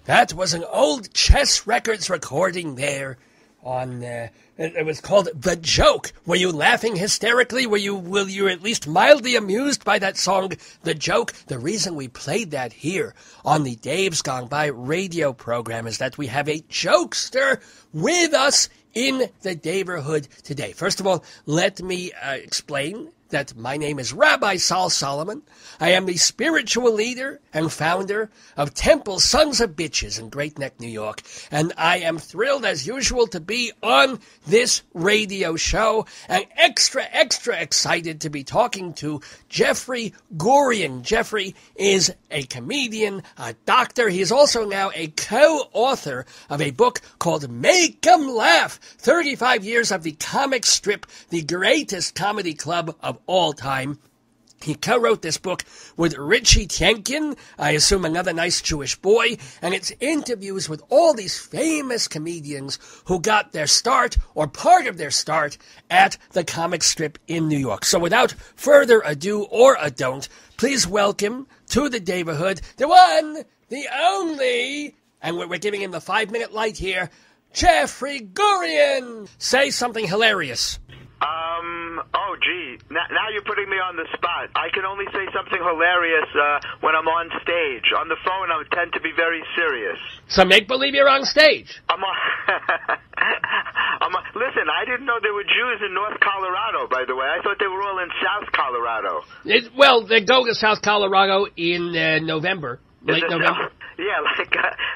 That was an old Chess Records recording there on, it was called The Joke. Were you laughing hysterically? Were you at least mildly amused by that song, The Joke? The reason we played that here on the Dave's Gone By radio program is that we have a jokester with us in the Daverhood today. First of all, let me explain that my name is Rabbi Sol Solomon. I am the spiritual leader and founder of Temple Sons of Bitches in Great Neck, New York. And I am thrilled, as usual, to be on this radio show and extra excited to be talking to Jeffrey Gurian. Jeffrey is a comedian, a doctor. He is also now a co-author of a book called Make 'em Laugh, 35 Years of the Comic Strip, the greatest comedy club of all time. He co-wrote this book with Richie Tienkin, I assume another nice Jewish boy, and it's interviews with all these famous comedians who got their start, or part of their start, at the comic strip in New York. So without further ado or ado, please welcome to the Daverhood, the one, the only, and we're giving him the 5-minute light here, Jeffrey Gurian. Say something hilarious. Oh, gee. Now you're putting me on the spot. I can only say something hilarious when I'm on stage. On the phone, I tend to be very serious. So make believe you're on stage. Listen, I didn't know there were Jews in North Colorado, by the way. I thought they were all in South Colorado. Well, they go to South Colorado in November, late November. Yeah,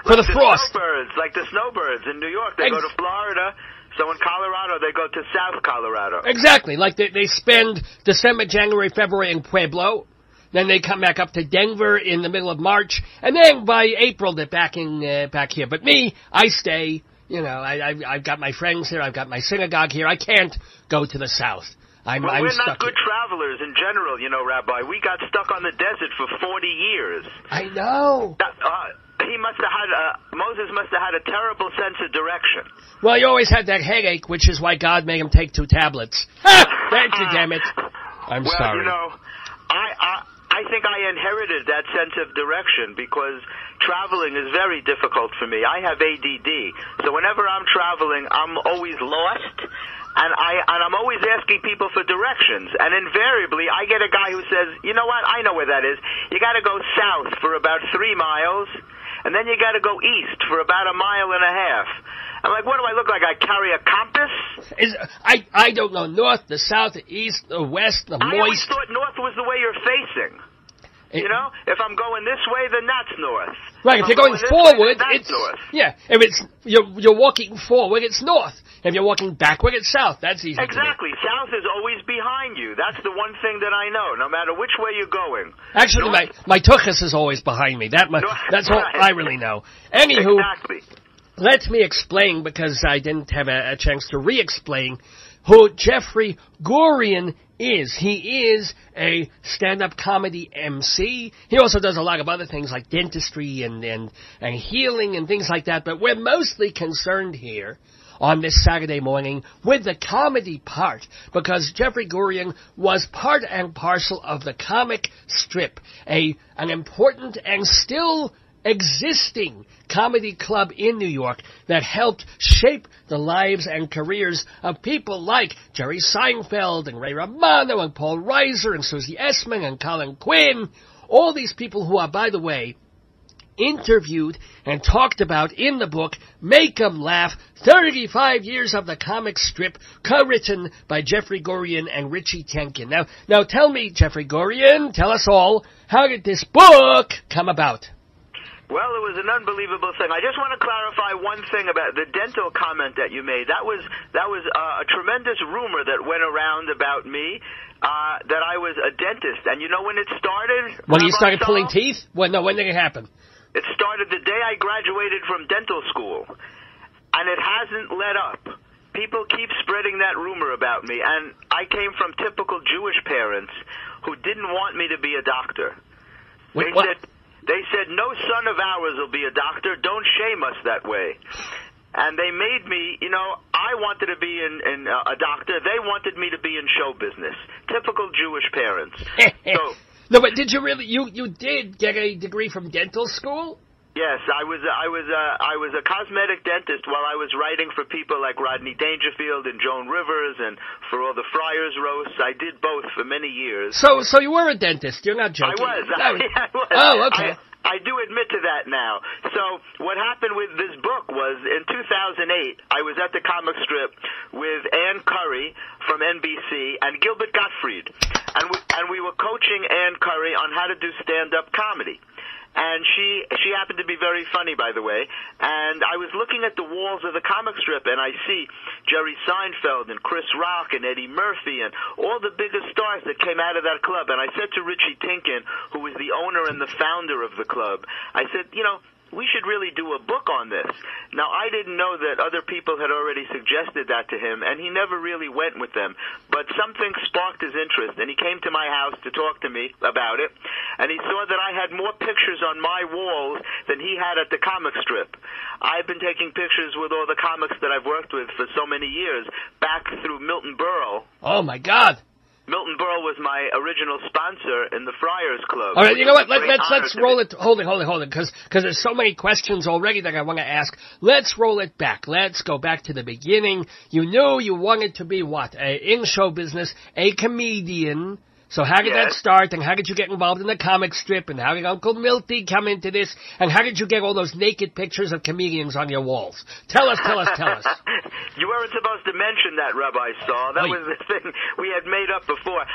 for the frost. Snowbirds, like the snowbirds in New York. They go to Florida. So in Colorado, they go to South Colorado. Exactly. Like they spend December, January, February in Pueblo. Then they come back up to Denver in the middle of March. And then by April, they're back here. But me, I stay. You know, I've got my friends here. I've got my synagogue here. I can't go to the South. I'm we're stuck not good here. Travelers in general, you know, Rabbi. We got stuck on the desert for 40 years. I know. Moses must have had a terrible sense of direction. Well, he always had that headache, which is why God made him take 2 tablets. Thank you, damn it. I'm sorry. Well, you know, I think I inherited that sense of direction because traveling is very difficult for me. I have ADD, so whenever I'm traveling, I'm always lost, and I'm always asking people for directions. And invariably, I get a guy who says, "You know what? I know where that is. You got to go south for about 3 miles." And then you got to go east for about 1.5 miles. I'm like, what do I look like? I carry a compass? I don't know. North, the south, the east, the west, the moist. I always thought north was the way you're facing. You know, if I'm going this way, then that's north. Right, if you're going forward, it's north. Yeah, if it's you're walking forward, it's north. If you're walking backward, it's south. That's easy. Exactly. South is always behind you. That's the one thing that I know, no matter which way you're going. Actually, my tuchus is always behind me. That's all I really know. Anywho, exactly. Let me explain, because I didn't have a chance to re-explain who Jeffrey Gurian is. He is a stand-up comedy MC. He also does a lot of other things like dentistry and healing and things like that, but we're mostly concerned here on this Saturday morning with the comedy part, because Jeffrey Gurian was part and parcel of the comic strip, an important and still existing comedy club in New York that helped shape the lives and careers of people like Jerry Seinfeld and Ray Romano and Paul Reiser and Susie Essman and Colin Quinn. All these people who are, by the way, interviewed and talked about in the book Make 'em Laugh, 35 Years of the Comic Strip, co-written by Jeffrey Gurian and Richie Tienkin. Now tell me, Jeffrey Gurian, tell us all, how did this book come about? Well, it was an unbelievable thing. I just want to clarify one thing about the dental comment that you made. That was a tremendous rumor that went around about me, that I was a dentist. And you know when it started? When you started pulling teeth? When did it happen? It started the day I graduated from dental school, and it hasn't let up. People keep spreading that rumor about me, and I came from typical Jewish parents who didn't want me to be a doctor. They said, no son of ours will be a doctor. Don't shame us that way. And they made me, you know, I wanted to be in a doctor. They wanted me to be in show business. Typical Jewish parents. No, but did you really, you did get a degree from dental school? Yes, I was a cosmetic dentist while I was writing for people like Rodney Dangerfield and Joan Rivers and for all the Friars roasts. I did both for many years. So you were a dentist. You're not joking. I was. Oh, okay. I do admit to that now. So what happened with this book was in 2008, I was at the comic strip with Ann Curry from NBC and Gilbert Gottfried. And we were coaching Ann Curry on how to do stand-up comedy. And she happened to be very funny, by the way. And I was looking at the walls of the comic strip, and I see Jerry Seinfeld and Chris Rock and Eddie Murphy and all the biggest stars that came out of that club. And I said to Richie Tinkin, who was the owner and the founder of the club, I said, we should really do a book on this. Now, I didn't know that other people had already suggested that to him, and he never really went with them. But something sparked his interest, and he came to my house to talk to me about it, and he saw that I had more pictures on my walls than he had at the comic strip. I've been taking pictures with all the comics that I've worked with for so many years, back through Milton Berle. Oh, my God. Milton Berle was my original sponsor in the Friars Club. All right, you know what? Let's roll it. Hold it, because there's so many questions already that I want to ask. Let's roll it back. Let's go back to the beginning. You knew you wanted to be what? In show business, a comedian. So how did that start, and how did you get involved in the comic strip, and how did Uncle Milty come into this, and how did you get all those naked pictures of comedians on your walls? Tell us. You weren't supposed to mention that, Rabbi Sol. That was the thing we had made up before.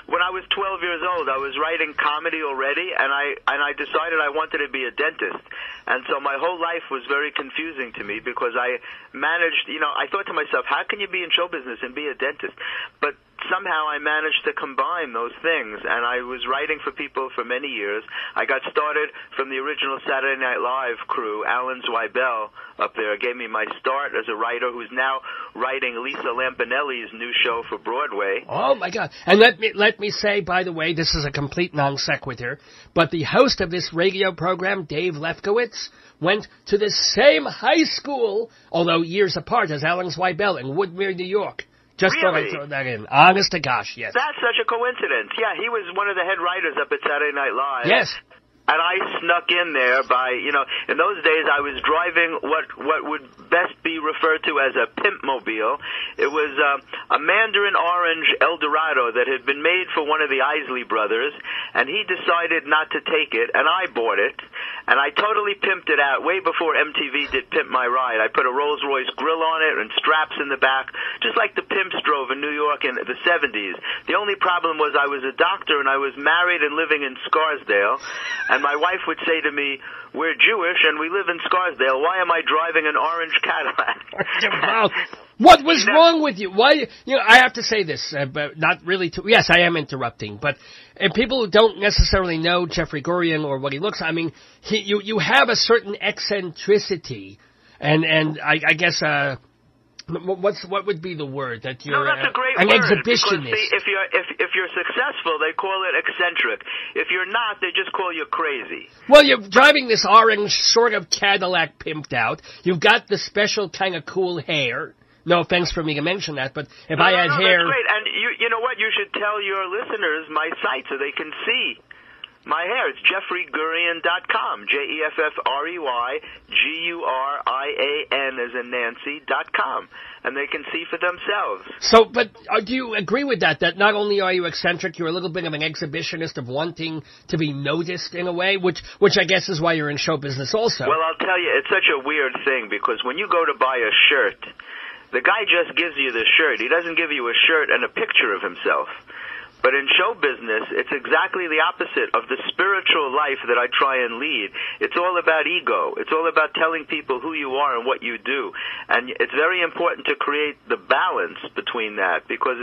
When I was 12 years old, I was writing comedy already, and I decided I wanted to be a dentist. And so my whole life was very confusing to me because I managed, I thought to myself, how can you be in show business and be a dentist? But somehow I managed to combine those things, and I was writing for people for many years. I got started from the original Saturday Night Live crew. Alan Zweibel up there gave me my start as a writer who's now writing Lisa Lampanelli's new show for Broadway. Oh, my God. And let me say, by the way, this is a complete non sequitur, but the host of this radio program, Dave Lefkowitz, went to the same high school, although years apart, as Alan Zweibel in Woodmere, New York. Just thought I'd throw that in. Honest to gosh, yes. That's such a coincidence. Yeah, he was one of the head writers up at Saturday Night Live. Yes. And I snuck in there by, in those days I was driving what would best be referred to as a pimp mobile. It was a mandarin orange Eldorado that had been made for one of the Isley brothers, and he decided not to take it, and I bought it, and I totally pimped it out way before MTV did Pimp My Ride. I put a Rolls-Royce grill on it and straps in the back, just like the pimps drove in New York in the 70s. The only problem was I was a doctor and I was married and living in Scarsdale. And my wife would say to me, we're Jewish and we live in Scarsdale. Why am I driving an orange Cadillac? What was wrong with you? Why? I have to say this, but not really. Yes, I am interrupting, but people who don't necessarily know Jeffrey Gurian or what he looks, you have a certain eccentricity, and I guess. What would be the word that you're that's a great an word, exhibitionist? Because, if you're successful, they call it eccentric. If you're not, they just call you crazy. Well, you're driving this orange sort of Cadillac pimped out. You've got the special kind of cool hair. No offense for me to mention that, but if I had hair, that's great. And you know what? You should tell your listeners my site so they can see my hair. It's JeffreyGurian.com. JeffreyGurian as in Nancy.com. And they can see for themselves. So, but do you agree with that not only are you eccentric, you're a little bit of an exhibitionist of wanting to be noticed in a way, which I guess is why you're in show business also? Well, I'll tell you, it's such a weird thing because when you go to buy a shirt, the guy just gives you the shirt. He doesn't give you a shirt and a picture of himself. But in show business, it's exactly the opposite of the spiritual life that I try and lead. It's all about ego. It's all about telling people who you are and what you do. And it's very important to create the balance between that because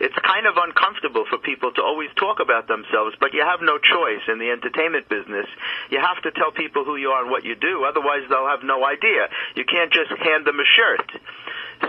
it's kind of uncomfortable for people to always talk about themselves, but you have no choice in the entertainment business. You have to tell people who you are and what you do. Otherwise, they'll have no idea. You can't just hand them a shirt.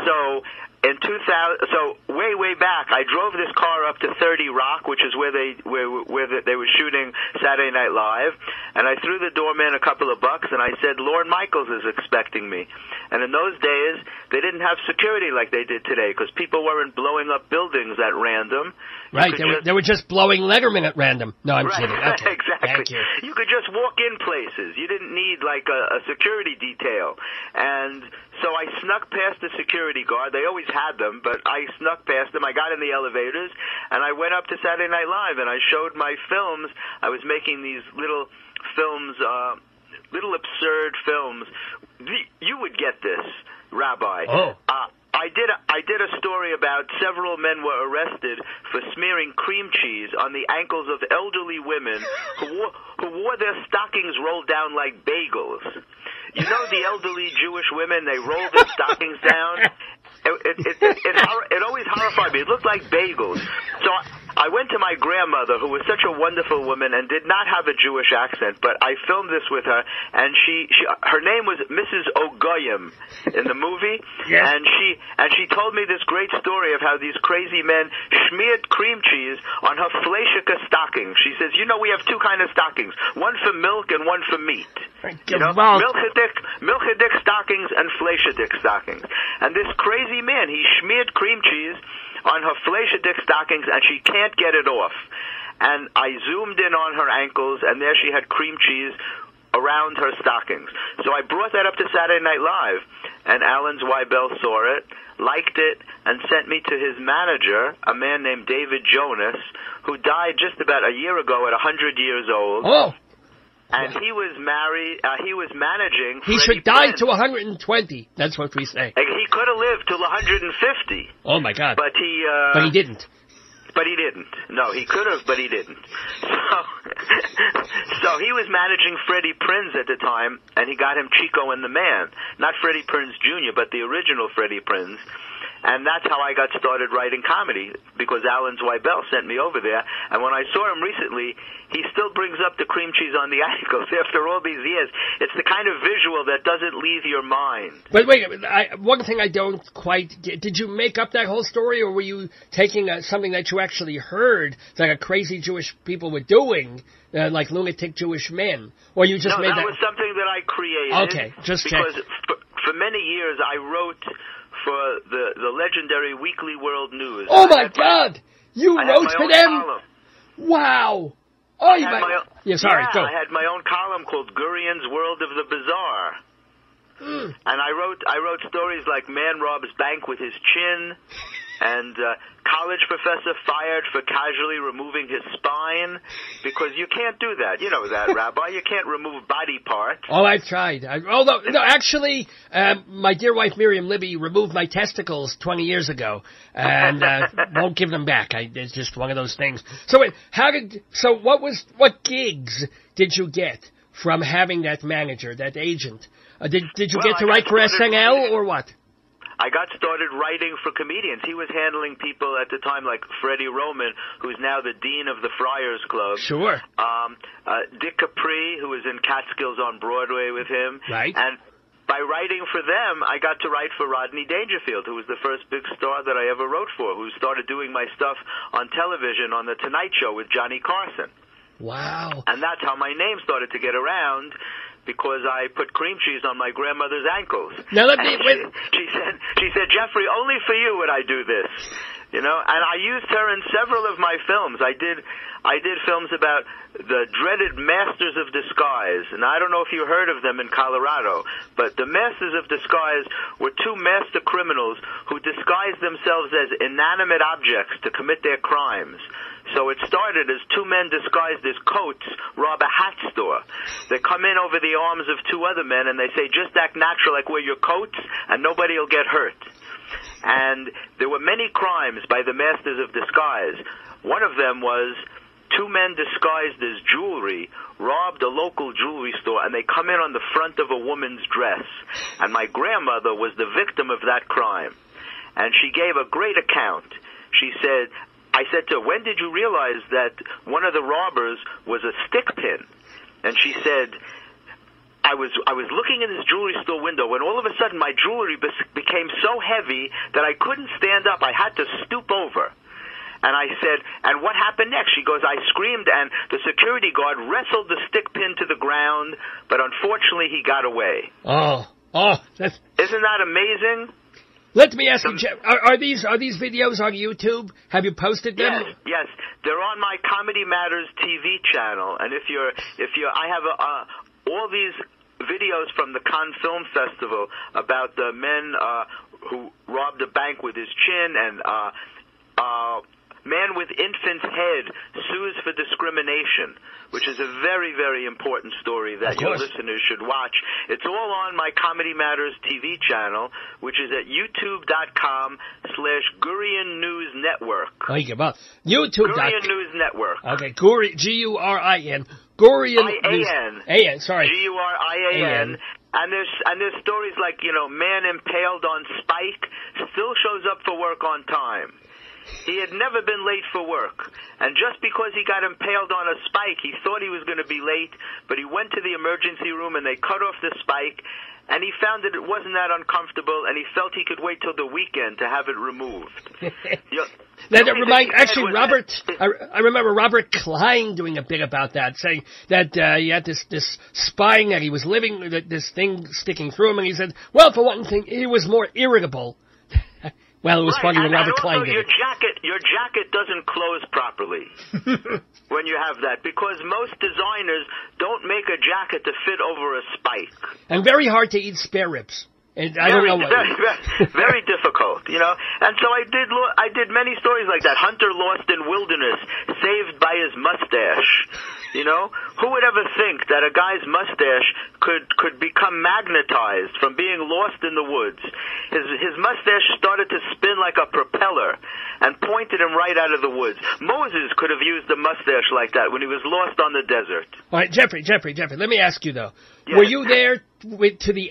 So in 2000, so way back, I drove this car up to 30 Rock, which is where they were shooting Saturday Night Live, and I threw the doorman a couple of bucks, and I said, Lorne Michaels is expecting me. And in those days, they didn't have security like they did today, because people weren't blowing up buildings at random. Right, they were just blowing Letterman at random. No, I'm kidding. Okay. Exactly. Thank you. You could just walk in places. You didn't need, like, a security detail. And so I snuck past the security guard. They always had them, but I snuck past them. I got in the elevators, and I went up to Saturday Night Live, and I showed my films. I was making these little films, little absurd films. You would get this, Rabbi. Oh. I did a story about several men were arrested for smearing cream cheese on the ankles of elderly women who wore their stockings rolled down like bagels. You know the elderly Jewish women, they roll their stockings down. It always horrified me. It looked like bagels. So I went to my grandmother, who was such a wonderful woman and did not have a Jewish accent, but I filmed this with her, and her name was Mrs. O'Goyim in the movie, yes. and she told me this great story of how these crazy men smeared cream cheese on her fleishika stockings. She says, you know, we have two kind of stockings, one for milk and one for meat. You know, milchidik stockings and fleishidik stockings. And this crazy man, he smeared cream cheese on her fleishidik stockings, and she can't get it off. And I zoomed in on her ankles, and there she had cream cheese around her stockings. So I brought that up to Saturday Night Live, and Alan Zweibel saw it, liked it, and sent me to his manager, a man named David Jonas, who died just about a year ago at 100 years old. Oh. And he was he was managing. He should die to 120. That's what we say. He could have lived till 150. Oh my God! But he didn't. But he didn't. No, he could have, but he didn't. So he was managing Freddie Prinze at the time, and he got him Chico and the Man. Not Freddie Prinze Jr., but the original Freddie Prinze. And that's how I got started writing comedy, because Alan Zweibel sent me over there. And when I saw him recently, he still brings up the cream cheese on the ankles after all these years. It's the kind of visual that doesn't leave your mind. But wait, one thing I don't quite get, did you make up that whole story, or were you taking something that you actually heard, like a crazy Jewish people were doing, like lunatic Jewish men? Or you just made that? No, that was something that I created. Okay, just because check. For many years I wrote for the legendary Weekly World News. Oh my God! You wrote for them? Column. Wow! Oh, you sorry, go. I had my own column called Gurian's World of the Bizarre. And I wrote stories like Man Robs Bank with His Chin, and college professor fired for casually removing his spine, because you can't do that. You know that, Rabbi. You can't remove body parts. Oh, I've tried. Actually, my dear wife Miriam Libby removed my testicles 20 years ago, and won't give them back. It's just one of those things. So wait, what gigs did you get from having that manager, that agent? Did you get to write for SNL or what? I got started writing for comedians. He was handling people at the time like Freddie Roman, who's now the dean of the Friars Club. Sure. Dick Capri, who was in Catskills on Broadway with him. Right. And by writing for them, I got to write for Rodney Dangerfield, who was the first big star that I ever wrote for, who started doing my stuff on television on The Tonight Show with Johnny Carson. Wow. And that's how my name started to get around, because I put cream cheese on my grandmother's ankles. Now let me. She said, Jeffrey, only for you would I do this. You know, and I used her in several of my films. I did films about the dreaded Masters of Disguise, and I don't know if you heard of them in Colorado, but the Masters of Disguise were two master criminals who disguised themselves as inanimate objects to commit their crimes. So it started as two men disguised as coats rob a hat store. They come in over the arms of two other men, and they say, just act natural like we're your coats, and nobody will get hurt. And there were many crimes by the Masters of Disguise. One of them was two men disguised as jewelry robbed a local jewelry store, and they come in on the front of a woman's dress. And my grandmother was the victim of that crime. And she gave a great account. She said, I said to her, when did you realize that one of the robbers was a stick pin? And she said, I was looking in this jewelry store window when all of a sudden my jewelry became so heavy that I couldn't stand up. I had to stoop over. And I said, and what happened next? She goes, I screamed, and the security guard wrestled the stick pin to the ground, but unfortunately he got away. That's... Isn't that amazing? Let me ask you, Jeff, are these videos on YouTube? Have you posted them? Yes. They're on my Comedy Matters TV channel, and I have all these videos from the Cannes Film Festival about the men who robbed a bank with his chin, and man with infant's head sues for discrimination, which is a very, very important story that your listeners should watch. It's all on my Comedy Matters TV channel, which is at youtube.com/Gurian News Network. YouTube. Gurian News Network. Okay, Gurian. Gurian News. A-N, sorry. Gurian. And there's stories like, man impaled on spike still shows up for work on time. He had never been late for work, and just because he got impaled on a spike, he thought he was going to be late, but he went to the emergency room and they cut off the spike, and he found that it wasn't that uncomfortable, and he felt he could wait till the weekend to have it removed. I remember Robert Klein doing a bit about that, saying that he had this spine that he was living, this thing sticking through him, and he said, well, for one thing, he was more irritable. Well, it was funny when Robert Klein did it. Your jacket doesn't close properly when you have that, because most designers don't make a jacket to fit over a spike. And very hard to eat spare ribs. And I don't know what. Very difficult, And so I did many stories like that. Hunter lost in wilderness, saved by his mustache. Who would ever think that a guy's mustache could become magnetized from being lost in the woods? His mustache started to spin like a propeller and pointed him right out of the woods. Moses could have used a mustache like that when he was lost on the desert. All right, Jeffrey, let me ask you, though. Yes. Were you there to the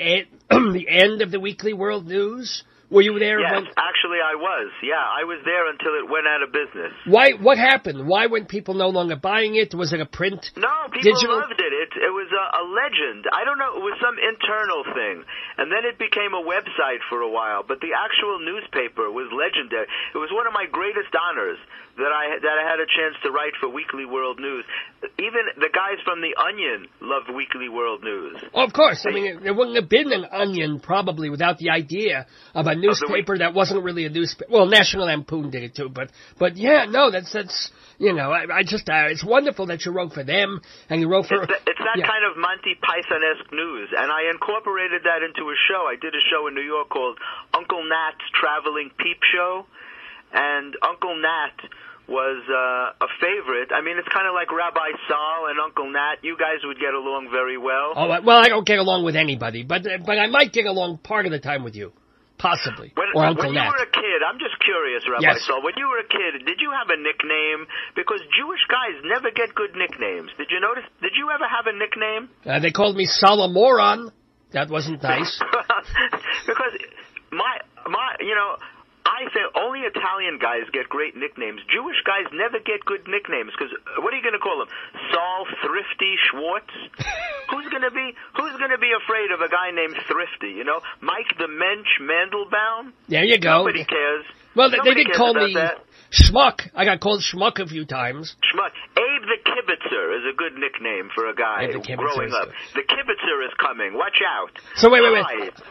end of the Weekly World News? Were you there? Yes, actually I was. Yeah, I was there until it went out of business. Why? What happened? Why weren't people no longer buying it? Was it a print? No, people loved it. It was a legend. I don't know. It was some internal thing. And then it became a website for a while. But the actual newspaper was legendary. It was one of my greatest honors that I had a chance to write for Weekly World News. Even the guys from The Onion loved Weekly World News. Oh, of course. I mean, there wouldn't have been an Onion probably without the idea of a newspaper that wasn't really a newspaper. Well, National Lampoon did it too, but yeah, no, that's I just it's wonderful that you wrote for them and you wrote for. It's that kind of Monty Python-esque news, and I incorporated that into a show. I did a show in New York called Uncle Nat's Traveling Peep Show, and Uncle Nat was a favorite. I mean, it's kind of like Rabbi Sol and Uncle Nat. You guys would get along very well. Oh, well, I don't get along with anybody, but I might get along part of the time with you. Possibly. Or Uncle Nat. When you were a kid, I'm just curious, Rabbi Sol, when you were a kid, did you have a nickname? Because Jewish guys never get good nicknames. Did you notice? Did you ever have a nickname? They called me Solomoron. That wasn't nice. Because I think only Italian guys get great nicknames. Jewish guys never get good nicknames because what are you going to call them? Saul Thrifty Schwartz? Who's going to be afraid of a guy named Thrifty? Mike the Mensch Mandelbaum? There you go. Nobody cares. Well, they did call me Schmuck. I got called Schmuck a few times. Schmuck. Abe the Kibitzer is a good nickname for a guy growing up. The Kibitzer is coming. Watch out. So wait.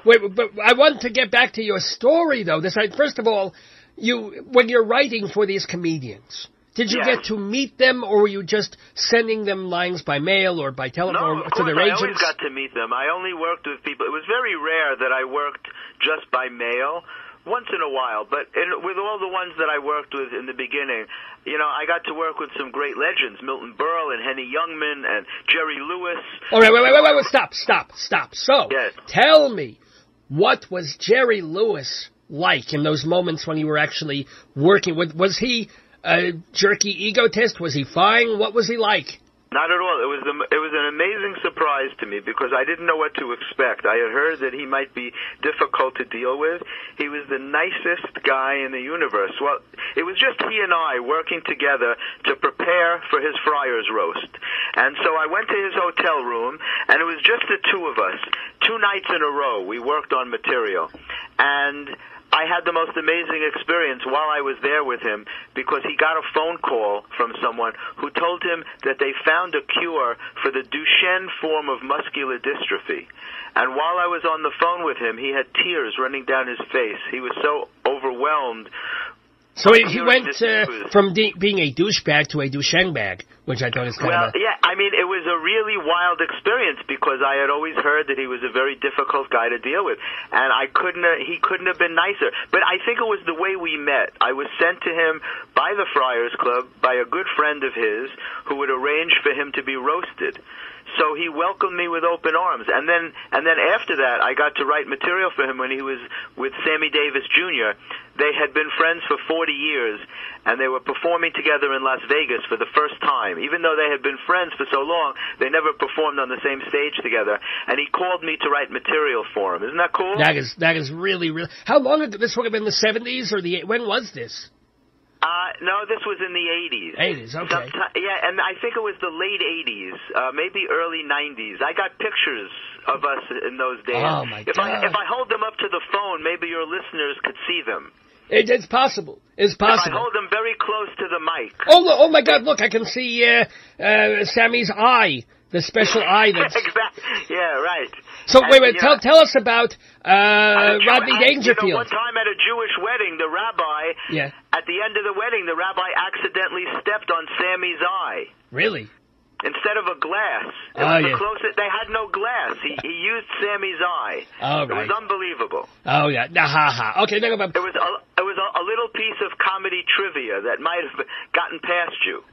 But I want to get back to your story, though. First of all, when you're writing for these comedians, did you get to meet them, or were you just sending them lines by mail or by telephone to their agents? I always got to meet them. I only worked with people. It was very rare that I worked just by mail. Once in a while, but with all the ones that I worked with in the beginning, I got to work with some great legends, Milton Berle and Henny Youngman and Jerry Lewis. All right, wait, stop. So, tell me, what was Jerry Lewis like in those moments when you were actually working with? Was he a jerky egotist? Was he fine? What was he like? Not at all. It was an amazing surprise to me because I didn't know what to expect. I had heard that he might be difficult to deal with. He was the nicest guy in the universe. Well, it was just he and I working together to prepare for his Friars roast. And so I went to his hotel room, and it was just the two of us. 2 nights in a row, we worked on material. And I had the most amazing experience while I was there with him because he got a phone call from someone who told him that they found a cure for the Duchenne form of muscular dystrophy. And while I was on the phone with him, he had tears running down his face. He was so overwhelmed. So he went from being a douchebag to a Duchenne bag, which I thought is kind of... Well, yeah, I mean, it was a really wild experience because I had always heard that he was a very difficult guy to deal with, and he couldn't have been nicer. But I think it was the way we met. I was sent to him by the Friars Club, by a good friend of his, who would arrange for him to be roasted. So he welcomed me with open arms. And then after that, I got to write material for him when he was with Sammy Davis Jr. They had been friends for 40 years, and they were performing together in Las Vegas for the first time. Even though they had been friends for so long, they never performed on the same stage together. And he called me to write material for him. Isn't that cool? That is really, really... How long ago? This would have been the 70s or when was this? No, this was in the 80s. 80s, okay. Yeah, and I think it was the late 80s, maybe early 90s. I got pictures of us in those days. Oh, my God. If I hold them up to the phone, maybe your listeners could see them. It's possible. It's possible. If I hold them very close to the mic. Oh my God, look, I can see Sammy's eye, the special eye that's... Exactly. Yeah, right. So, wait, tell us about Rodney Dangerfield. One time at a Jewish wedding, the rabbi, at the end of the wedding, the rabbi accidentally stepped on Sammy's eye. Really? Instead of a glass. It was the closest. They had no glass. He used Sammy's eye. Oh, right. It was unbelievable. Oh, yeah. Okay, It was a little piece of comedy trivia that might have gotten past you.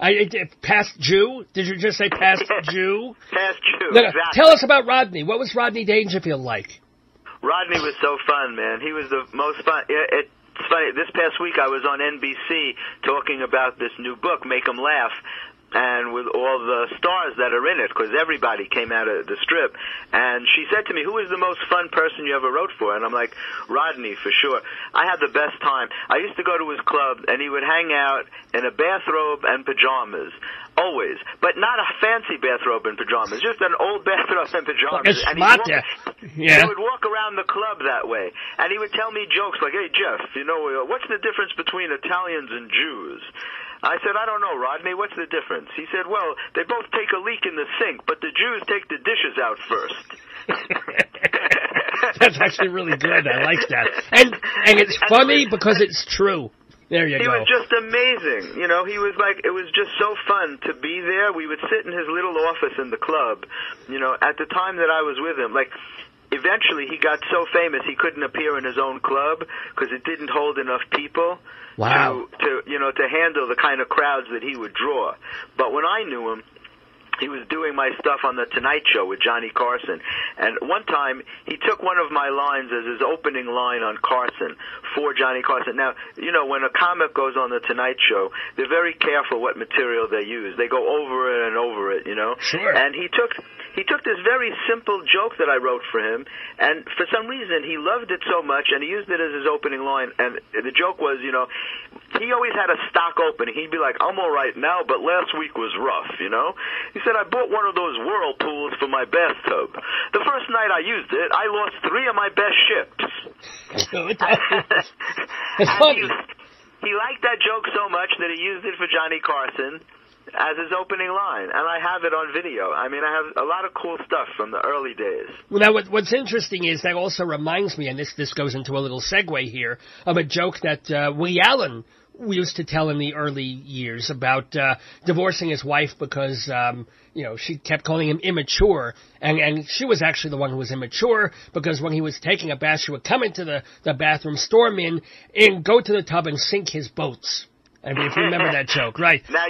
Past Jew? Did you just say past Jew? Past Jew, No, exactly. Tell us about Rodney. What was Rodney Dangerfield like? Rodney was so fun, man. He was the most fun. It's funny. This past week I was on NBC talking about this new book, Make 'Em Laugh, and with all the stars that are in it, because everybody came out of the strip. And she said to me, who is the most fun person you ever wrote for? And I'm like, Rodney, for sure. I had the best time. I used to go to his club, and he would hang out in a bathrobe and pajamas. Always. But not a fancy bathrobe and pajamas, just an old bathrobe and pajamas. And he would walk around the club that way. And he would tell me jokes like, hey, Jeff, what's the difference between Italians and Jews? I said, I don't know, Rodney. What's the difference? He said, well, they both take a leak in the sink, but the Jews take the dishes out first. That's actually really good. I like that. And it's funny because it's true. There you go. He was just amazing. He was like, it was just so fun to be there. We would sit in his little office in the club, at the time that I was with him. Like, eventually he got so famous he couldn't appear in his own club because it didn't hold enough people. Wow. To handle the kind of crowds that he would draw. But when I knew him, he was doing my stuff on The Tonight Show with Johnny Carson. And one time, he took one of my lines as his opening line on Carson for Johnny Carson. Now, when a comic goes on The Tonight Show, they're very careful what material they use. They go over it and over it, Sure. And he took this very simple joke that I wrote for him, and for some reason he loved it so much, and he used it as his opening line. And the joke was, he always had a stock opening. He'd be like, I'm all right now, but last week was rough, He said, I bought one of those whirlpools for my bathtub. The first night I used it, I lost 3 of my best ships. It's funny. He liked that joke so much that he used it for Johnny Carson as his opening line, and I have it on video. I mean, I have a lot of cool stuff from the early days. Well, now, what's interesting is that also reminds me, and this goes into a little segue here, of a joke that Woody Allen used to tell in the early years about divorcing his wife because, she kept calling him immature, and she was actually the one who was immature because when he was taking a bath, she would come into the bathroom, storm in, and go to the tub and sink his boats. I mean, if you remember that joke, right? Now,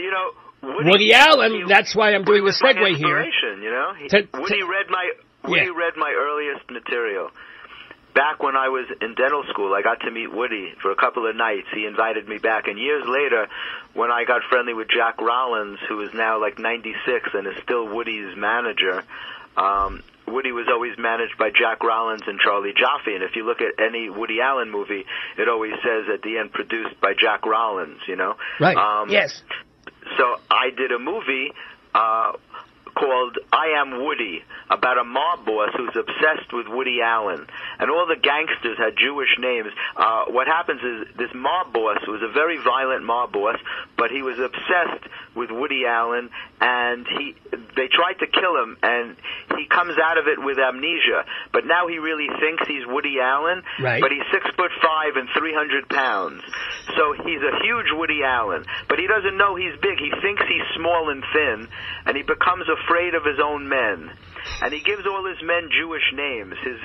Woody Allen, that's why I'm doing the segue here. Woody read my earliest material. back when I was in dental school, I got to meet Woody for a couple of nights. He invited me back. And years later, when I got friendly with Jack Rollins, who is now like 96 and is still Woody's manager, Woody was always managed by Jack Rollins and Charlie Jaffe. And if you look at any Woody Allen movie, it always says at the end, produced by Jack Rollins, you know? Right, yes. So I did a movie called I Am Woody, about a mob boss who's obsessed with Woody Allen. And all the gangsters had Jewish names. What happens is this mob boss was a very violent mob boss, but he was obsessed with Woody Allen, and they tried to kill him, and he comes out of it with amnesia. But now he really thinks he's Woody Allen, right. But he's 6'5" and 300 pounds. So he's a huge Woody Allen, but he doesn't know he's big. He thinks he's small and thin, and he becomes afraid of his own men. And he gives all his men Jewish names. His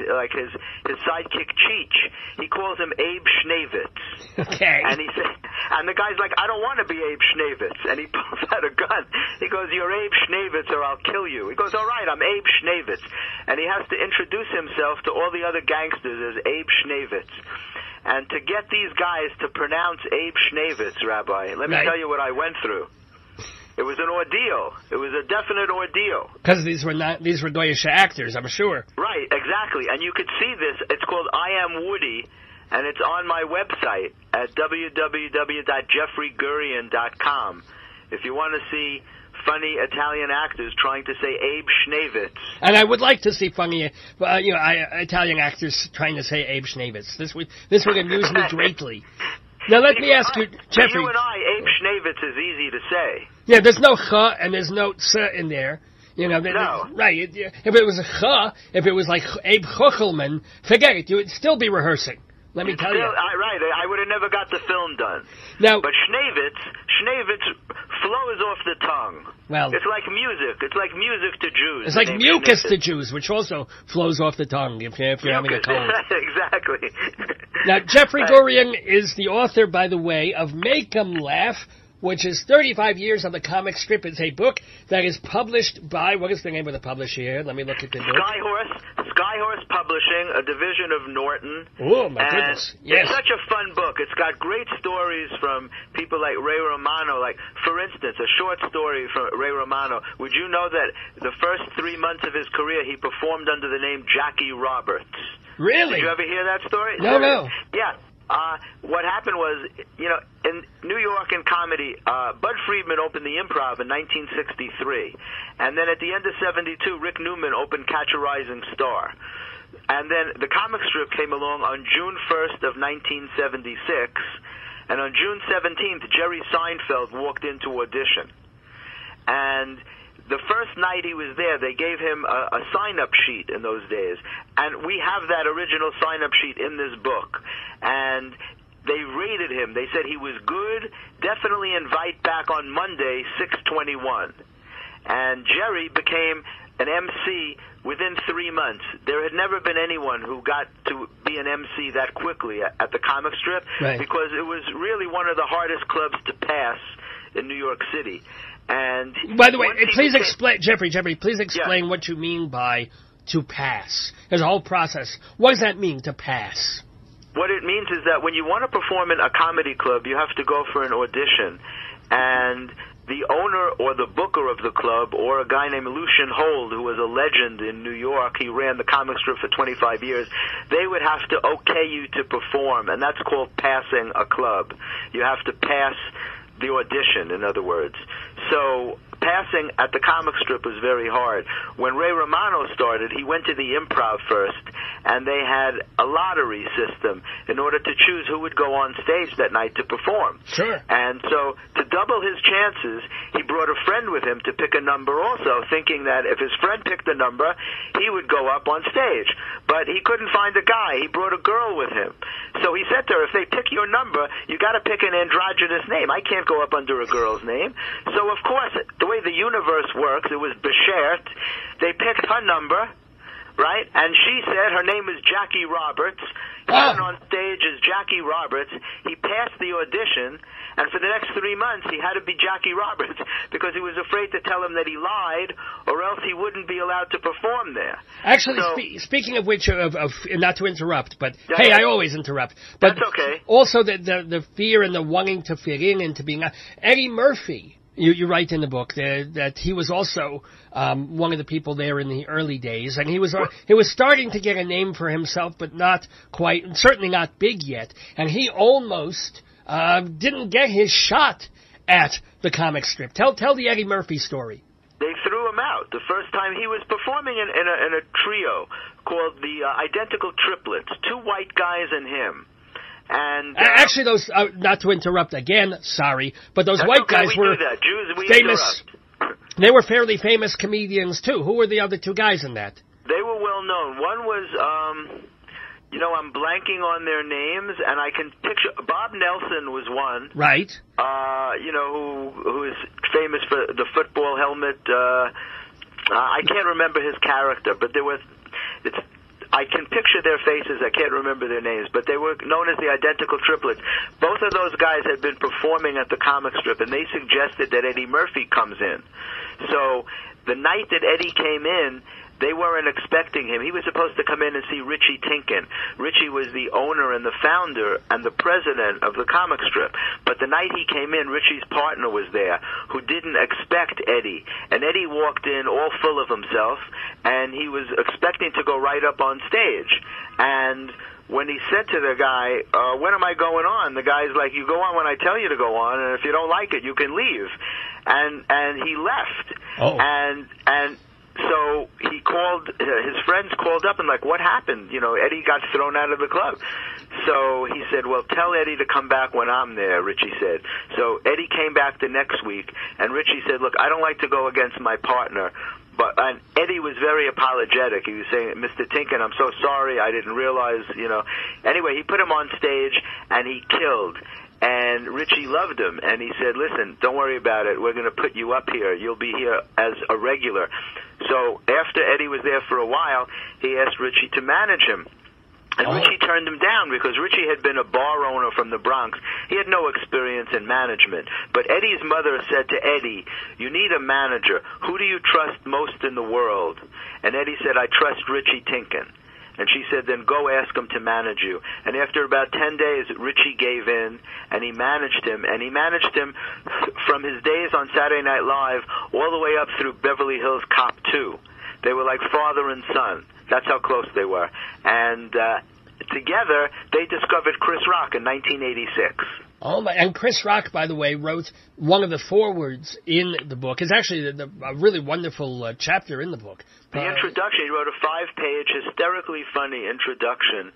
sidekick Cheech, he calls him Abe Schnavitz. Okay. And and the guy's like, I don't want to be Abe Schnavitz. And he pulls out a gun. He goes, you're Abe Schnavitz or I'll kill you. He goes, all right, I'm Abe Schnavitz. And he has to introduce himself to all the other gangsters as Abe Schnavitz. And to get these guys to pronounce Abe Schnavitz, Rabbi, let me tell you what I went through. It was an ordeal. It was a definite ordeal. Because these were Goyish actors, I'm sure. Right, exactly. And you could see this. It's called I Am Woody, and it's on my website at www.jeffreygurian.com. If you want to see funny Italian actors trying to say Abe Schnavitz. And I would like to see funny, Italian actors trying to say Abe Schnavitz. This would amuse me greatly. Now, let me ask you, Jeffrey. You and I, Abe Schnavitz is easy to say. Yeah, there's no ch and there's no ts in there. You know, no. Right. If it was a ch, if it was like Abe Chuchelman, forget it. You would still be rehearsing. Let me tell you. Right. I would have never got the film done. Now, but Schnavitz flows off the tongue. Well, it's like music. It's like music to Jews. It's like mucus to Jews, which also flows off the tongue if you're having a cold. Exactly. Now, Jeffrey Gurian is the author, by the way, of Make 'Em Laugh, which is 35 years of the comic strip. It's a book that is published by, what is the name of the publisher here? Let me look at the book. Skyhorse Publishing, a division of Norton. Oh, my goodness. Yes. It's such a fun book. It's got great stories from people like Ray Romano. Like, for instance, a short story from Ray Romano. Would you know that the first 3 months of his career, he performed under the name Jackie Roberts? Really? Did you ever hear that story? No. Yeah. What happened was, in New York in comedy, Bud Friedman opened the Improv in 1963. And then at the end of 72, Rick Newman opened Catch a Rising Star. And then the comic strip came along on June 1st of 1976. And on June 17th, Jerry Seinfeld walked into audition. And the first night he was there, they gave him a sign-up sheet in those days. And we have that original sign-up sheet in this book. And they rated him. They said he was good, definitely invite back on Monday, 6/21. And Jerry became an MC within 3 months. There had never been anyone who got to be an MC that quickly at the comic strip, right, because it was really one of the hardest clubs to pass in New York City. And by the way, please explain, Jeffrey, please explain what you mean by to pass. There's a whole process. What does that mean, to pass? What it means is that when you want to perform in a comedy club, you have to go for an audition. And the owner or the booker of the club, or a guy named Lucian Hold, who was a legend in New York, he ran the comic strip for 25 years, they would have to okay you to perform, and that's called passing a club. You have to pass the audition, in other words. So passing at the comic strip was very hard. When Ray Romano started, he went to the Improv first, and they had a lottery system in order to choose who would go on stage that night to perform. Sure. And so to double his chances, he brought a friend with him to pick a number also, thinking that if his friend picked a number, he would go up on stage. But he couldn't find a guy. He brought a girl with him. So he said to her, if they pick your number, you got to pick an androgynous name. I can't go up under a girl's name. So, of course, the way the universe works, it was Beshert. They picked her number, right? And she said her name is Jackie Roberts. He went on stage as Jackie Roberts. He passed the audition, and for the next 3 months, he had to be Jackie Roberts because he was afraid to tell him that he lied, or else he wouldn't be allowed to perform there. Actually, speaking of which, of not to interrupt, but hey, I always interrupt. But that's okay. Also, the fear and the wanting to fit in and to be Eddie Murphy. You write in the book that he was also one of the people there in the early days, and he was starting to get a name for himself, but not quite, certainly not big yet. And he almost didn't get his shot at the comic strip. Tell the Eddie Murphy story. They threw him out the first time he was performing in a trio called the Identical Triplets, 2 white guys and him. And actually, those not to interrupt again, sorry, but those white guys were famous. They were fairly famous comedians too. Who were the other 2 guys in that? They were well known. One was, I'm blanking on their names, and I can picture Bob Nelson was one. Right. Who is famous for the football helmet. I can't remember his character, but I can picture their faces. I can't remember their names, but they were known as the Identical Triplets. Both of those guys had been performing at the comic strip, and they suggested that Eddie Murphy comes in. So the night that Eddie came in, they weren't expecting him. He was supposed to come in and see Richie Tinkin. Richie was the owner and the founder and the president of the comic strip. But the night he came in, Richie's partner was there, who didn't expect Eddie. And Eddie walked in all full of himself, and he was expecting to go right up on stage. And when he said to the guy, when am I going on? The guy's like, you go on when I tell you to go on, and if you don't like it, you can leave. And he left. Oh. And so he called, his friends called up and like, what happened? Eddie got thrown out of the club. So he said, well, tell Eddie to come back when I'm there, Richie said. So Eddie came back the next week, and Richie said, look, I don't like to go against my partner. And Eddie was very apologetic. He was saying, Mr. Tinkin, I'm so sorry, I didn't realize, Anyway, he put him on stage, and he killed. And Richie loved him, and he said, listen, don't worry about it. We're going to put you up here. You'll be here as a regular. So after Eddie was there for a while, he asked Richie to manage him. And Richie turned him down because Richie had been a bar owner from the Bronx. He had no experience in management. But Eddie's mother said to Eddie, you need a manager. Who do you trust most in the world? And Eddie said, I trust Richie Tinkin. And she said, then go ask him to manage you. And after about 10 days, Richie gave in, and he managed him. And he managed him from his days on Saturday Night Live all the way up through Beverly Hills Cop 2. They were like father and son. That's how close they were. And together, they discovered Chris Rock in 1986. Oh my! And Chris Rock, by the way, wrote one of the forewords in the book. It's actually a really wonderful chapter in the book. The introduction, he wrote a 5-page, hysterically funny introduction,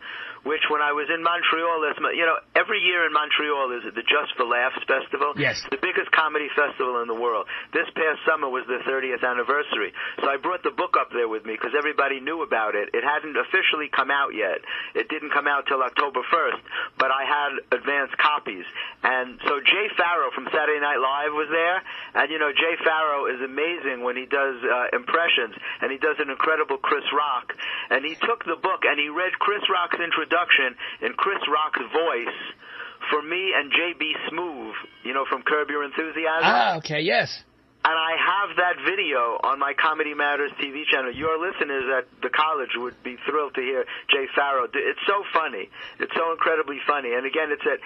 which when I was in Montreal last month, every year in Montreal is the Just for Laughs Festival. Yes. The biggest comedy festival in the world. This past summer was the 30th anniversary. So I brought the book up there with me because everybody knew about it. It hadn't officially come out yet. It didn't come out till October 1st, but I had advanced copies. And so Jay Pharoah from Saturday Night Live was there. And, Jay Pharoah is amazing when he does impressions, and he does an incredible Chris Rock. And he took the book and he read Chris Rock's introduction in Chris Rock's voice for me and J.B. Smoove, from Curb Your Enthusiasm. Ah, okay, yes. And I have that video on my Comedy Matters TV channel. Your listeners at the college would be thrilled to hear Jay Pharoah. It's so funny. It's so incredibly funny. And again, it's at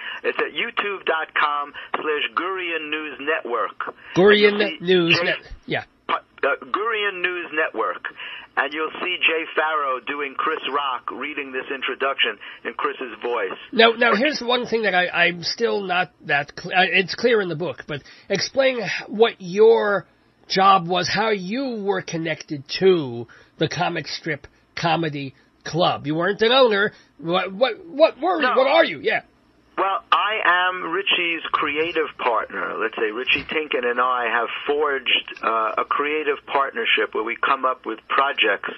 youtube.com/Gurian News Network. Gurian News Network. Yeah. Gurian News Network. And you'll see Jay Pharoah doing Chris Rock reading this introduction in Chris's voice. Now here's one thing that I'm still not that clear. It's clear in the book, but explain what your job was, how you were connected to the comic strip comedy club. You weren't an owner. What are you? Yeah. Well, I am Richie's creative partner. Let's say Richie Tinkin and I have forged a creative partnership where we come up with projects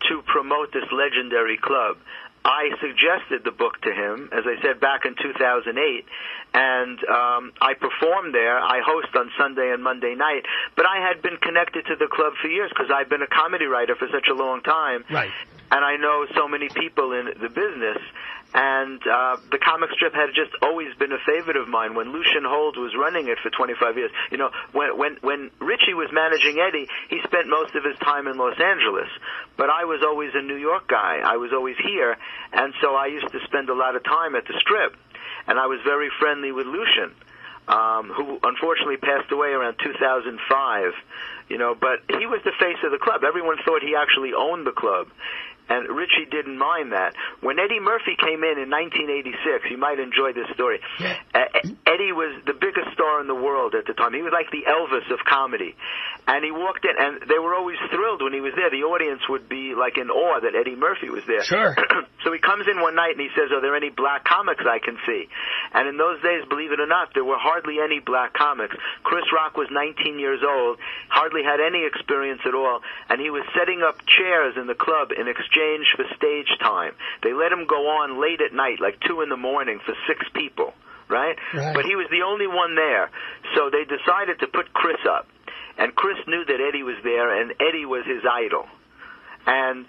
to promote this legendary club. I suggested the book to him, as I said, back in 2008, and I performed there. I host on Sunday and Monday night, but I had been connected to the club for years because I've been a comedy writer for such a long time. Right. And I know so many people in the business, and the comic strip had just always been a favorite of mine. When Lucian Hold was running it for 25 years, you know, when Richie was managing Eddie, he spent most of his time in Los Angeles. But I was always a New York guy. I was always here, and so I used to spend a lot of time at the strip. And I was very friendly with Lucian, who unfortunately passed away around 2005. You know, but he was the face of the club. Everyone thought he actually owned the club. And Richie didn't mind that. When Eddie Murphy came in 1986, you might enjoy this story. Eddie was the biggest star in the world at the time. He was like the Elvis of comedy. And he walked in, and they were always thrilled when he was there. The audience would be like in awe that Eddie Murphy was there. Sure. So he comes in one night and he says, "Are there any black comics I can see?" And in those days, believe it or not, there were hardly any black comics. Chris Rock was 19 years old, hardly had any experience at all, and he was setting up chairs in the club in exchange for stage time. They let him go on late at night, like 2 in the morning, for 6 people, right? But he was the only one there. So they decided to put Chris up. And Chris knew that Eddie was there, and Eddie was his idol. And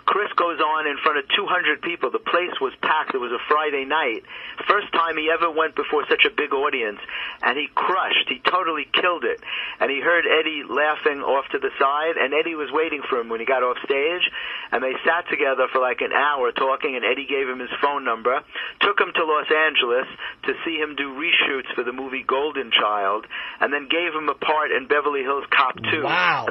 Chris goes on in front of 200 people. The place was packed. It was a Friday night. First time he ever went before such a big audience, and he crushed. He totally killed it. And he heard Eddie laughing off to the side, and Eddie was waiting for him when he got off stage, and they sat together for like an hour talking, and Eddie gave him his phone number, took him to Los Angeles to see him do reshoots for the movie Golden Child, and then gave him a part in Beverly Hills Cop 2. Wow.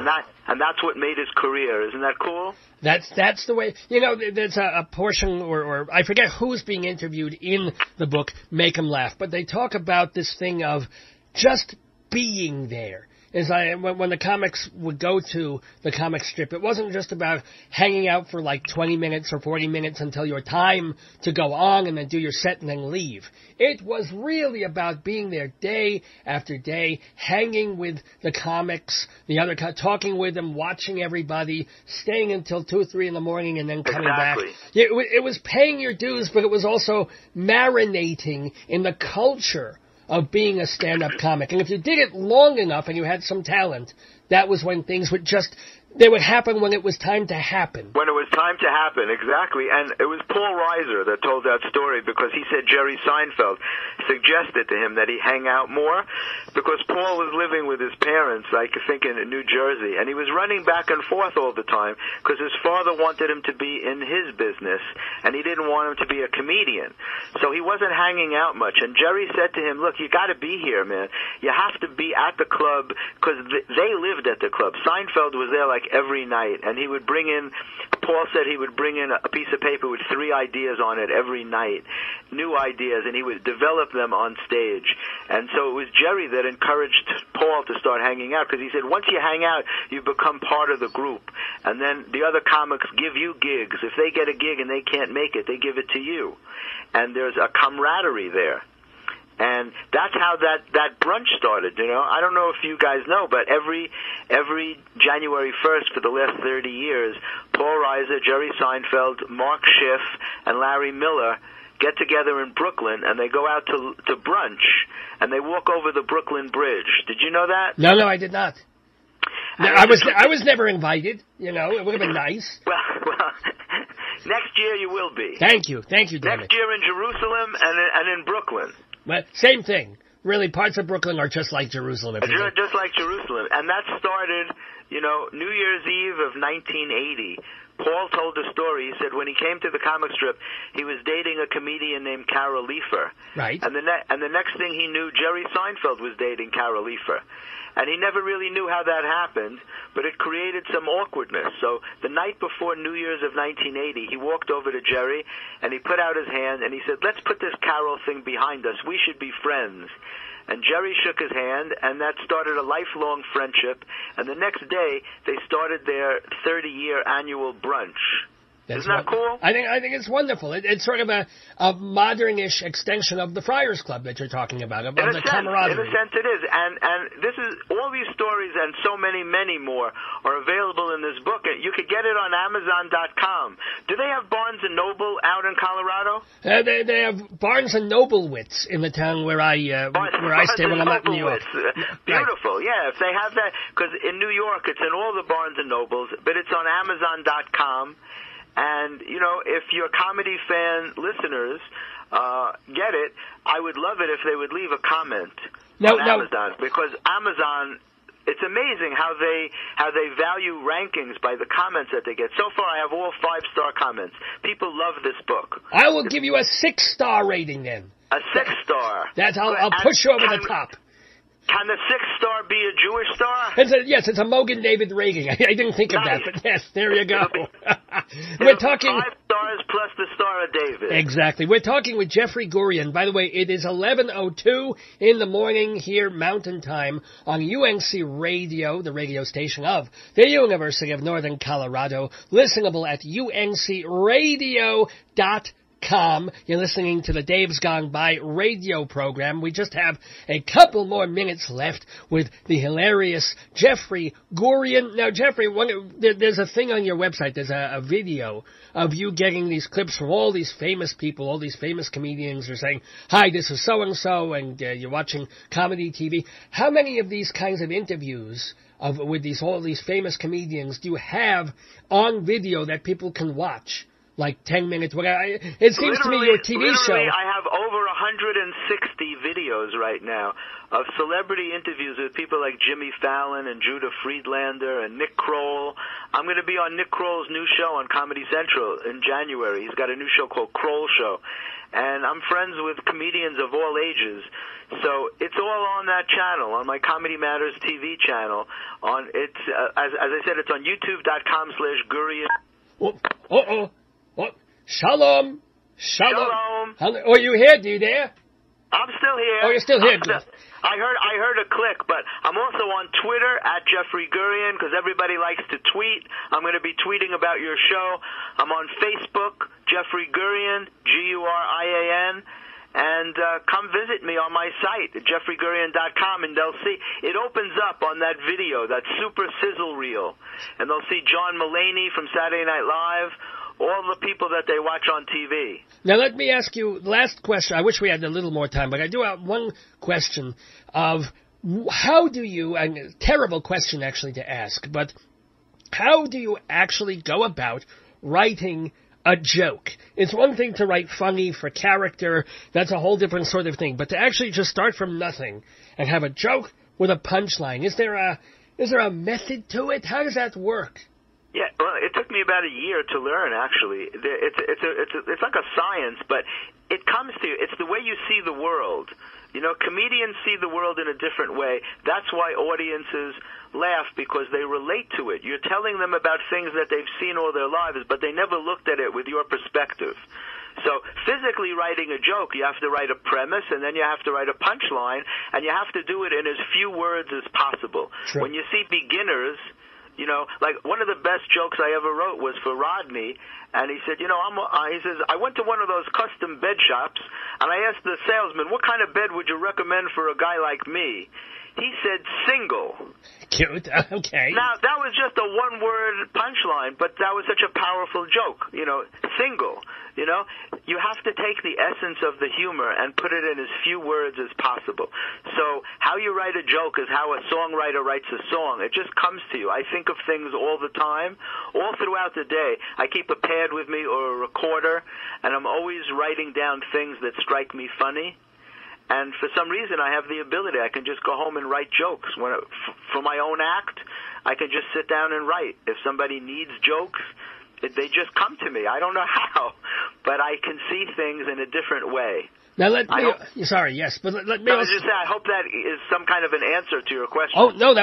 And that's what made his career. Isn't that cool? That's the way, you know, there's a portion, or I forget who's being interviewed in the book, Make 'em Laugh, but they talk about this thing of just being there. When the comics would go to the comic strip, it wasn't just about hanging out for like 20 minutes or 40 minutes until your time to go on and then do your set and then leave. It was really about being there day after day, hanging with the comics, talking with them, watching everybody, staying until 2 or 3 in the morning and then coming back. It was paying your dues, but it was also marinating in the culture of being a stand-up comic. And if you did it long enough and you had some talent, that was when things would happen when it was time to happen. When it was time to happen, exactly. And it was Paul Reiser that told that story because he said Jerry Seinfeld suggested to him that he hang out more because Paul was living with his parents, I think in New Jersey, and he was running back and forth all the time because his father wanted him to be in his business and he didn't want him to be a comedian. So he wasn't hanging out much. And Jerry said to him, "Look, you got to be here, man. You have to be at the club," because they lived at the club. Seinfeld was there like every night, and he would bring in, Paul said he would bring in a piece of paper with 3 ideas on it every night, new ideas, and he would develop them on stage. And so it was Jerry that encouraged Paul to start hanging out, because he said once you hang out, you become part of the group, and then the other comics give you gigs. If they get a gig and they can't make it, they give it to you, and there's a camaraderie there. And that's how that brunch started, you know. I don't know if you guys know, but every January 1st for the last 30 years, Paul Reiser, Jerry Seinfeld, Mark Schiff, and Larry Miller get together in Brooklyn, and they go out to brunch, and they walk over the Brooklyn Bridge. Did you know that? No, I did not. No, I was never invited, you know. It would have been nice. Well, next year you will be. Thank you, damn Next year in Jerusalem and in Brooklyn. But same thing. Really, parts of Brooklyn are just like Jerusalem. Just like Jerusalem. And that started, you know, New Year's Eve of 1980. Paul told a story. He said when he came to the comic strip, he was dating a comedian named Carol Leifer. Right. And the next thing he knew, Jerry Seinfeld was dating Carol Leifer. And he never really knew how that happened, but it created some awkwardness. So the night before New Year's of 1980, he walked over to Jerry, and he put out his hand, and he said, "Let's put this Carol thing behind us. We should be friends." And Jerry shook his hand, and that started a lifelong friendship. And the next day, they started their 30-year annual brunch. Isn't that cool? I think it's wonderful. It's sort of a modern-ish extension of the Friars Club that you're talking about, of the camaraderie. In a sense, it is. And this is all these stories and so many more are available in this book. You could get it on Amazon.com. Do they have Barnes and Noble out in Colorado? They have Barnes and Noblewitz in the town where I stay when I'm not in New York. Beautiful, right. Yeah. If they have that, because in New York it's in all the Barnes and Nobles, but it's on Amazon.com. And, you know, if your comedy fan listeners get it, I would love it if they would leave a comment on Amazon, because Amazon, it's amazing how they value rankings by the comments that they get. So far, I have all 5-star comments. People love this book. I will give you a 6-star rating then. A 6-star. I'll push you over the top. Can the 6-star be a Jewish star? Yes, it's a Mogen David rating. I didn't think of that, but yes, there you go. We're talking 5 stars plus the Star of David. Exactly. We're talking with Jeffrey Gurian. By the way, it is 11:02 in the morning here, Mountain Time, on UNC Radio, the radio station of the University of Northern Colorado, listenable at uncradio.com. You're listening to the Dave's Gone By radio program. We just have a couple more minutes left with the hilarious Jeffrey Gurian. Now, Jeffrey, there's a thing on your website. There's a video of you getting these clips from all these famous people, all these famous comedians are saying, hi, this is so-and-so, and you're watching comedy TV. How many of these kinds of interviews with all these famous comedians do you have on video that people can watch? Like 10 minutes. It seems to me your TV show. I have over 160 videos right now of celebrity interviews with people like Jimmy Fallon and Judah Friedlander and Nick Kroll. I'm going to be on Nick Kroll's new show on Comedy Central in January. He's got a new show called Kroll Show. And I'm friends with comedians of all ages. So it's all on that channel, on my Comedy Matters TV channel. As I said, it's on youtube.com/Gurian. What? Shalom. Are you here? You there? I'm still here. Oh, you're still here. I heard a click, but I'm also on Twitter at Jeffrey Gurian because everybody likes to tweet. I'm going to be tweeting about your show. I'm on Facebook, Jeffrey Gurian, Gurian. And come visit me on my site, jeffreygurian.com, and they'll see. It opens up on that video, that super sizzle reel. And they'll see John Mulaney from Saturday Night Live, all the people that they watch on TV. Now, let me ask you, last question. I wish we had a little more time, but I do have one question of how do you, and a terrible question actually to ask, but how do you actually go about writing a joke? It's one thing to write funny for character. That's a whole different sort of thing. But to actually just start from nothing and have a joke with a punchline, is there a method to it? How does that work? Yeah, well, it took me about a year to learn, actually. It's like a science, but it comes to you. It's the way you see the world. You know, comedians see the world in a different way. That's why audiences laugh, because they relate to it. You're telling them about things that they've seen all their lives, but they never looked at it with your perspective. So physically writing a joke, you have to write a premise, and then you have to write a punchline, and you have to do it in as few words as possible. Sure. When you see beginners, you know, like one of the best jokes I ever wrote was for Rodney, and he said, you know, he says, I went to one of those custom bed shops, and I asked the salesman, what kind of bed would you recommend for a guy like me? He said single. Cute. Okay. Now, that was just a one-word punchline, but that was such a powerful joke, you know, single. You know, you have to take the essence of the humor and put it in as few words as possible. So how you write a joke is how a songwriter writes a song. It just comes to you. I think of things all the time, all throughout the day. I keep a pad with me or a recorder, and I'm always writing down things that strike me funny. And for some reason, I have the ability. I can just go home and write jokes. For my own act, I can just sit down and write. If somebody needs jokes, they just come to me. I don't know how, but I can see things in a different way. Now let me. Sorry, yes, but let me. I was just saying, I hope that is some kind of an answer to your question. Oh no,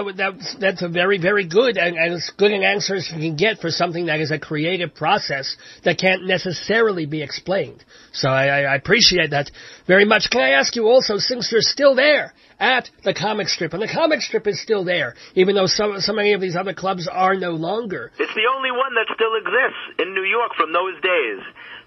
that's a very, very good and as good an answer as you can get for something that is a creative process that can't necessarily be explained. So I appreciate that very much. Can I ask you also, since you're still there at the comic strip, and the comic strip is still there, even though so many of these other clubs are no longer. It's the only one that still exists in New York from those days.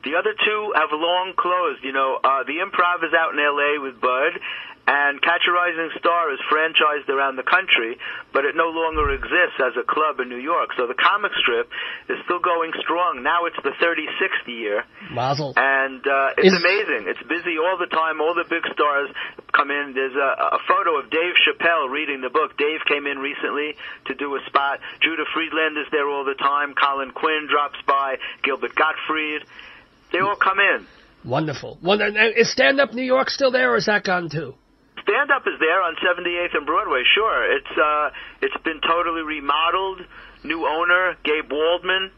The other two have long closed. You know, the Improv is out in L.A. with Bud, and Catch a Rising Star is franchised around the country, but it no longer exists as a club in New York. So the comic strip is still going strong. Now it's the 36th year. Mazel. And it's amazing. It's busy all the time. All the big stars come in. There's a photo of Dave Chappelle reading the book. Dave came in recently to do a spot. Judah Friedland is there all the time. Colin Quinn drops by. Gilbert Gottfried. They all come in. Wonderful. Is Stand Up New York still there, or is that gone too? Stand Up is there on 78th and Broadway, sure. It's been totally remodeled. New owner, Gabe Waldman.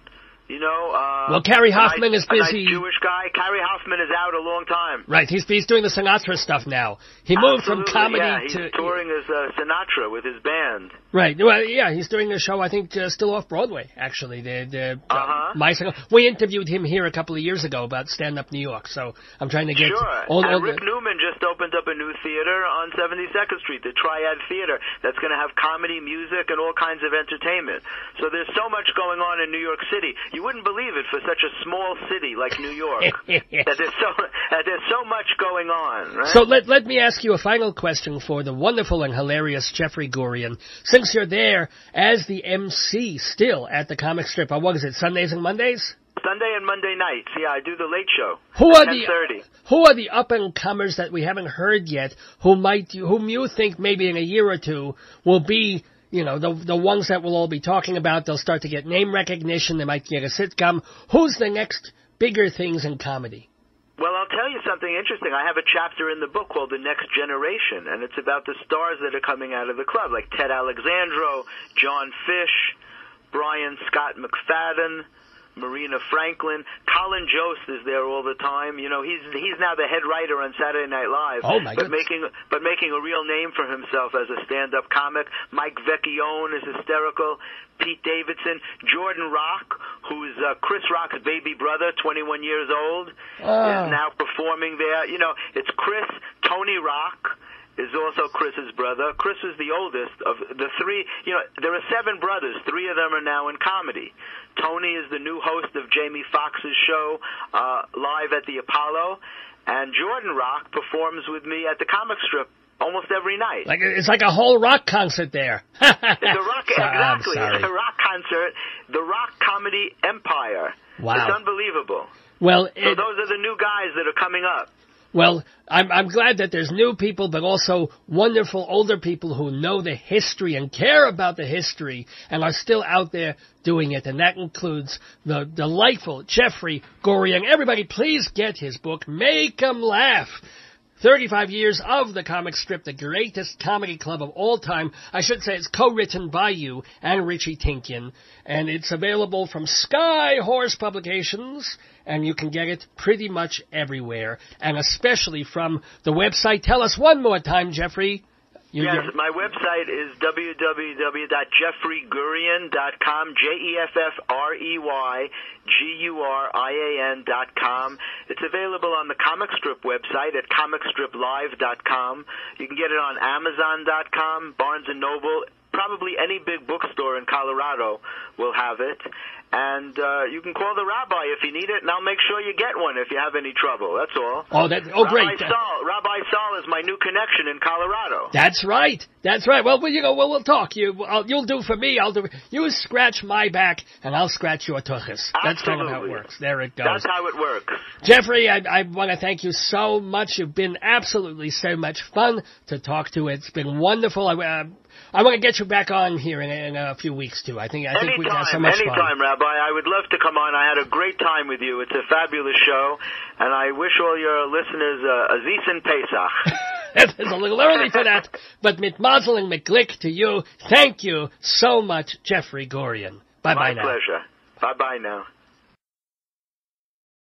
You know, well, Carrie Hoffman is busy. A nice Jewish guy. Carrie Hoffman is out a long time. Right, he's doing the Sinatra stuff now. He moved from comedy he's touring as Sinatra with his band. Right, well, yeah, he's doing a show, I think, still off Broadway, actually. We interviewed him here a couple of years ago about Stand Up New York, so I'm trying to get... Sure, Rick Newman just opened up a new theater on 72nd Street, the Triad Theater, that's going to have comedy, music, and all kinds of entertainment. So there's so much going on in New York City. You wouldn't believe it for such a small city like New York. that there's so much going on, right? So let me ask you a final question for the wonderful and hilarious Jeffrey Gurian. Since you're there as the MC still at the comic strip, what is it, Sundays and Mondays? Sunday and Monday nights, yeah, I do the late show. Who are the up-and-comers that we haven't heard yet whom you think maybe in a year or two will be... You know, the ones that we'll all be talking about, they'll start to get name recognition, they might get a sitcom. Who's the next bigger things in comedy? Well, I'll tell you something interesting. I have a chapter in the book called The Next Generation, and it's about the stars that are coming out of the club, like Ted Alexandro, John Fish, Brian Scott McFadden, Marina Franklin. Colin Jost is there all the time. You know, he's now the head writer on Saturday Night Live. Oh my goodness. But making a real name for himself as a stand-up comic. Mike Vecchione is hysterical. Pete Davidson, Jordan Rock, who's Chris Rock's baby brother, 21 years old, is now performing there. You know, it's Chris, Tony Rock is also Chris's brother. Chris is the oldest of the three. You know, there are 7 brothers. 3 of them are now in comedy. Tony is the new host of Jamie Foxx's show, Live at the Apollo, and Jordan Rock performs with me at the comic strip almost every night. It's like a whole rock concert there. It's a rock, exactly. It's a rock concert, the rock comedy empire. Wow. It's unbelievable. Well, so those are the new guys that are coming up. Well, I'm glad that there's new people, but also wonderful older people who know the history and care about the history and are still out there doing it. And that includes the delightful Jeffrey Gurian. Everybody, please get his book, Make 'em Laugh. 35 years of the comic strip, the greatest comedy club of all time. I should say it's co-written by you and Richie Tinkin, and it's available from Sky Horse Publications, and you can get it pretty much everywhere, and especially from the website. Tell us one more time, Jeffrey. Yes, my website is www.jeffreygurian.com, JeffreyGurian.com. It's available on the comic strip website at comicstriplive.com. You can get it on Amazon.com, Barnes & Noble. Probably any big bookstore in Colorado will have it. And you can call the rabbi if you need it, and I'll make sure you get one if you have any trouble. That's all. Great. Rabbi Sol is my new connection in Colorado. That's right. Well, we'll talk. You'll do for me. I'll do. You scratch my back, and I'll scratch your tuchus. That's kind of how it works. There it goes. That's how it works. Jeffrey, I want to thank you so much. You've been absolutely so much fun to talk to. It's been wonderful. I want to get you back on here in a few weeks, too. I think we have so much fun. Anytime, Rabbi. I would love to come on. I had a great time with you. It's a fabulous show, and I wish all your listeners a Zisen Pesach. It's a little early for that, but mit mazel and mit glick to you. Thank you so much, Jeffrey Gurian. Bye-bye now. My pleasure. Bye-bye now.